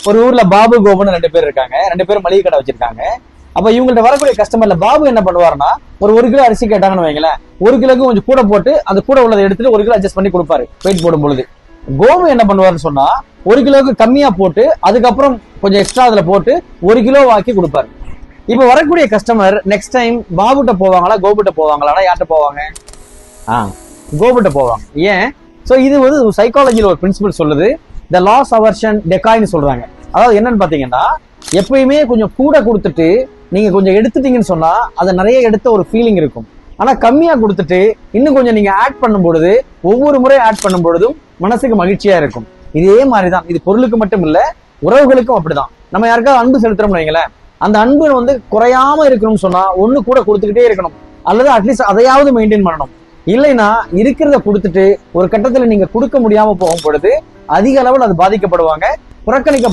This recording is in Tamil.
ஒரு ஊர்ல பாபு கோபுன்னு 2 பேர் இருக்காங்க. 2 பேரும் மளிகை கடை வச்சிருக்காங்க. அப்ப இவங்கள்ட்ட வரக்கூடிய கஸ்டமர்ல பாபு என்ன பண்ணுவாருன்னா, ஒரு 1 கிலோ அரிசி கேட்டாங்கன்னு வைங்களேன், 1 கிலோக்கு கொஞ்சம் கூட போட்டு அந்த கூட உள்ளதை எடுத்துட்டு 1 கிலோ அட்ஜஸ்ட் பண்ணி கொடுப்பாரு வெயிட் போடும் பொழுது. கோபு என்ன பண்ணுவாருன்னு சொன்னா, 1 கிலோக்கு கம்மியா போட்டு அதுக்கப்புறம் கொஞ்சம் எக்ஸ்ட்ரா அதுல போட்டு 1 கிலோ ஆக்கி கொடுப்பாரு. இப்ப வரக்கூடிய கஸ்டமர் நெக்ஸ்ட் டைம் பாபுட்ட போவாங்களா கோபுட்ட போவாங்களா? யார்கிட்ட போவாங்க? கோபுட்ட போவாங்க. ஏன்? சோ இது வந்து சைக்காலஜில ஒரு பிரின்சிபல் சொல்லுது, த லாஸ் அவர்ஷன் டெக்காய்னு சொல்றாங்க. அதாவது என்னன்னு பாத்தீங்கன்னா, எப்பயுமே கொஞ்சம் கூட கொடுத்துட்டு நீங்க கொஞ்சம் எடுத்துட்டீங்கன்னு சொன்னா அதை நிறைய எடுத்த ஒரு ஃபீலிங் இருக்கும். ஆனா கம்மியா கொடுத்துட்டு இன்னும் கொஞ்சம் நீங்க ஆட் பண்ணும் பொழுது, ஒவ்வொரு முறை ஆட் பண்ணும் பொழுதும் மனசுக்கு மகிழ்ச்சியா இருக்கும். இதே மாதிரிதான் இது பொருளுக்கு மட்டும் இல்ல, உறவுகளுக்கும் அப்படிதான். நம்ம யாருக்காவது அன்பு செலுத்துறோம்னு வைங்களேன், அந்த அன்பு வந்து குறையாம இருக்கணும்னு சொன்னா ஒண்ணு கூட கொடுத்துக்கிட்டே இருக்கணும், அல்லது அட்லீஸ்ட் அதையாவது மெயின்டைன் பண்ணணும். இல்லைன்னா இருக்கிறத கொடுத்துட்டு ஒரு கட்டத்துல நீங்க கொடுக்க முடியாம போகும் பொழுது அதிக அளவில் அது பாதிக்கப்படுவாங்க, புறக்கணிக்க